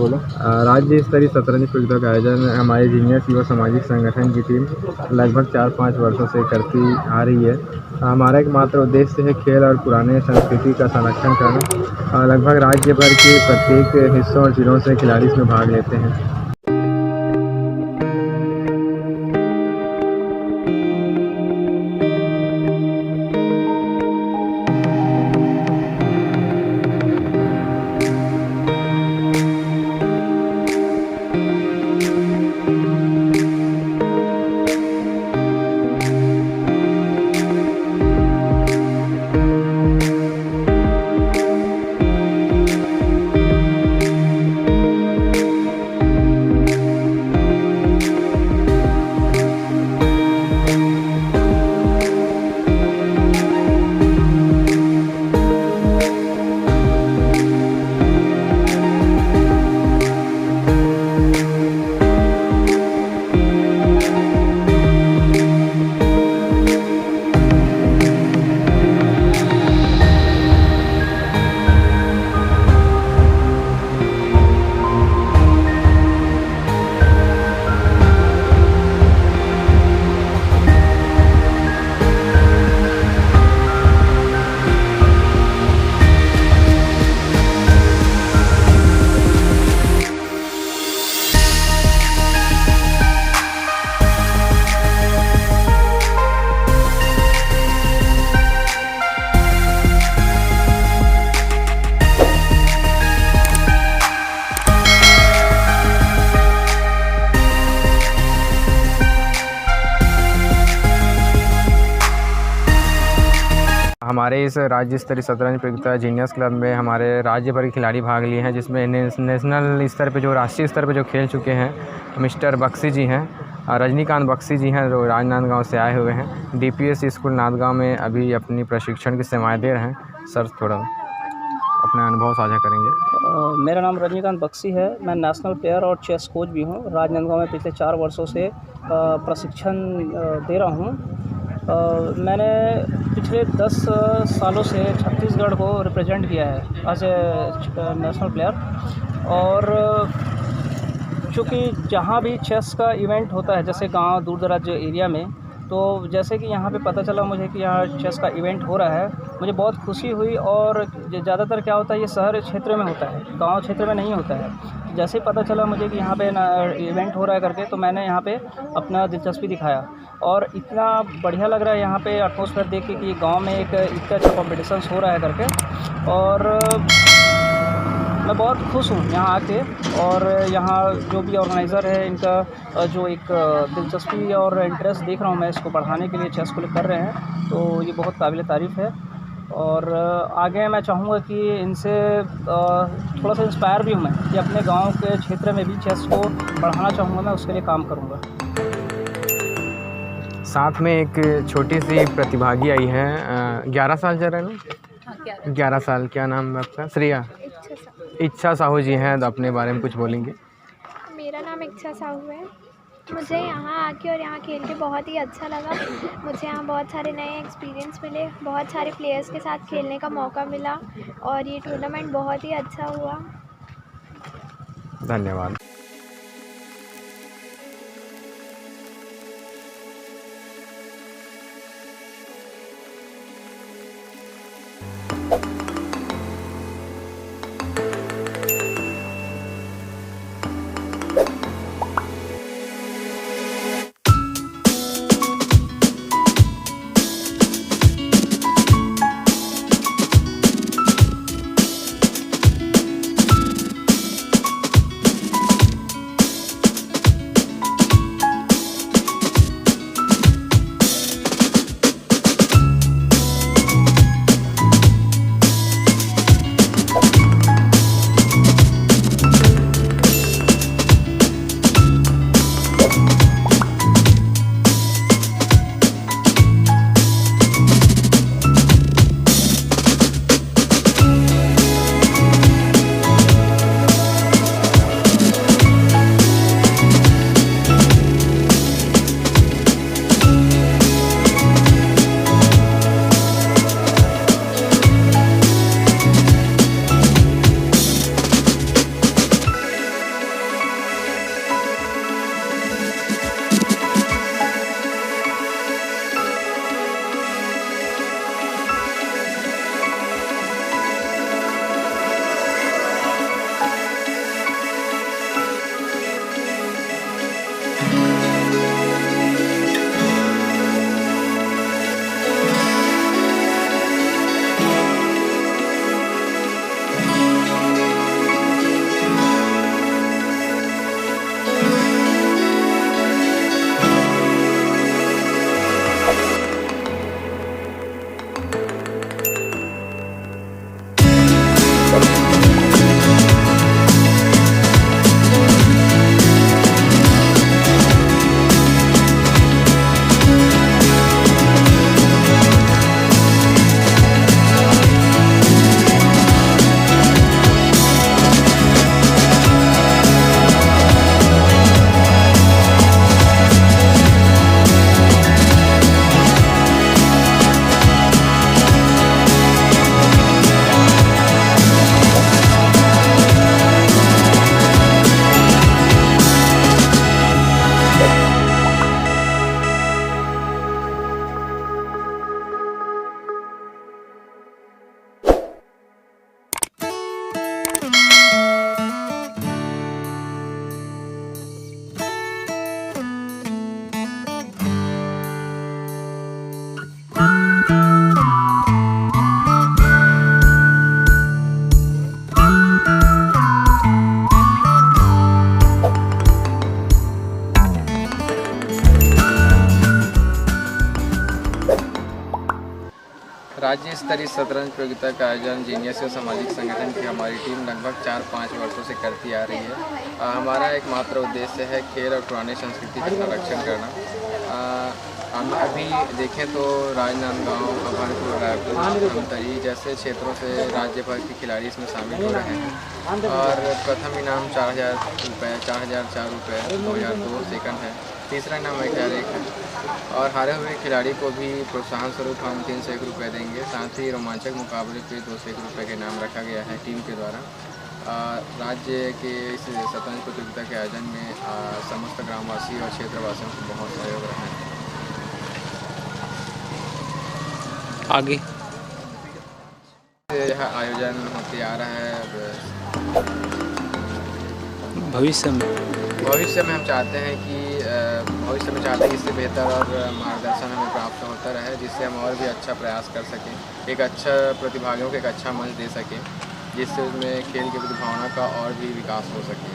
बोलो। राज्य स्तरीय शतरंज प्रतियोगिता का आयोजन हमारे जीनियस युवा सामाजिक संगठन की टीम लगभग 4-5 वर्षों से करती आ रही है। हमारा एकमात्र उद्देश्य है खेल और पुराने संस्कृति का संरक्षण करना। लगभग राज्य भर के प्रत्येक हिस्सों और जिलों से खिलाड़ी इसमें भाग लेते हैं। हमारे इस राज्य स्तरीय शतरंज प्रतियोगिता जीनियस क्लब में हमारे राज्य भर के खिलाड़ी भाग लिए हैं, जिसमें नेशनल स्तर पे जो राष्ट्रीय स्तर पे जो खेल चुके हैं मिस्टर बख्शी जी हैं, रजनीकांत बख्शी जी हैं जो राजनांदगांव से आए हुए हैं। डीपीएस स्कूल नांदगांव में अभी अपनी प्रशिक्षण की सेवाएं दे रहे हैं। सर थोड़ा अपना अनुभव साझा करेंगे। मेरा नाम रजनीकांत बख्शी है। मैं नेशनल प्लेयर और चेस कोच भी हूँ। राजनांदगांव में पिछले 4 वर्षों से प्रशिक्षण दे रहा हूँ। मैंने पिछले 10 सालों से छत्तीसगढ़ को रिप्रेजेंट किया है एज ए नेशनल प्लेयर। और चूँकि जहाँ भी चेस का इवेंट होता है, जैसे गांव दूर दराज एरिया में, तो जैसे कि यहाँ पे पता चला मुझे कि यहाँ चेस का इवेंट हो रहा है, मुझे बहुत खुशी हुई। और ज़्यादातर क्या होता है, ये शहर क्षेत्र में होता है, गांव क्षेत्र में नहीं होता है। जैसे ही पता चला मुझे कि यहाँ पे इवेंट हो रहा है करके, तो मैंने यहाँ पे अपना दिलचस्पी दिखाया। और इतना बढ़िया लग रहा है यहाँ पे एटमॉस्फेयर देख के कि गाँव में एक इतना अच्छा कॉम्पिटिशन हो रहा है करके। और मैं बहुत खुश हूँ यहाँ आके। और यहाँ जो भी ऑर्गेनाइज़र है, इनका जो एक दिलचस्पी और इंटरेस्ट देख रहा हूँ मैं, इसको बढ़ाने के लिए चेस को कर रहे हैं, तो ये बहुत काबिल तारीफ़ है। और आगे मैं चाहूँगा कि इनसे थोड़ा सा इंस्पायर भी हूँ मैं कि अपने गांव के क्षेत्र में भी चेस को बढ़ाना चाहूँगा, मैं उसके लिए काम करूँगा। साथ में एक छोटी सी प्रतिभागी आई है, 11 साल चल रहे हैं ना? 11 साल। क्या नाम है आपका? श्रेया। इच्छा साहू जी हैं, तो अपने बारे में कुछ बोलेंगे। मेरा नाम इच्छा साहू है। मुझे यहाँ आके और यहाँ खेल के बहुत ही अच्छा लगा। मुझे यहाँ बहुत सारे नए एक्सपीरियंस मिले, बहुत सारे प्लेयर्स के साथ खेलने का मौका मिला, और ये टूर्नामेंट बहुत ही अच्छा हुआ। धन्यवाद। राज्य स्तरीय शतरंज प्रतियोगिता का आयोजन जीनियस सामाजिक संगठन की हमारी टीम लगभग 4-5 वर्षों से करती आ रही है। हमारा एकमात्र उद्देश्य है खेल और पुरानी संस्कृति का संरक्षण करना। हम अभी देखें तो राजनांदगांव, अभनपुर, रायपुर, धमतरी जैसे क्षेत्रों से राज्य भर के खिलाड़ी इसमें शामिल हो रहे हैं और प्रथम इनाम 4,000 रुपये, 4,004 रुपये, 2002 सेकंड है, तीसरा इनाम 1,001 है और हारे हुए खिलाड़ी को भी प्रोत्साहन स्वरूप हम 301 रुपये देंगे। साथ ही रोमांचक मुकाबले पे 201 रुपये का इनाम रखा गया है टीम के द्वारा। राज्य के इस शतरंज प्रतियोगिता के आयोजन में समस्त ग्रामवासी और क्षेत्रवासियों को बहुत सहयोग रहा है। आगे यह आयोजन होते आ रहा है। भविष्य में हम चाहते हैं कि इससे बेहतर और मार्गदर्शन हमें प्राप्त होता रहे, जिससे हम और भी अच्छा प्रयास कर सकें, एक अच्छा प्रतिभागियों को एक अच्छा मंच दे सकें, जिससे उसमें खेल की भावना का और भी विकास हो सके।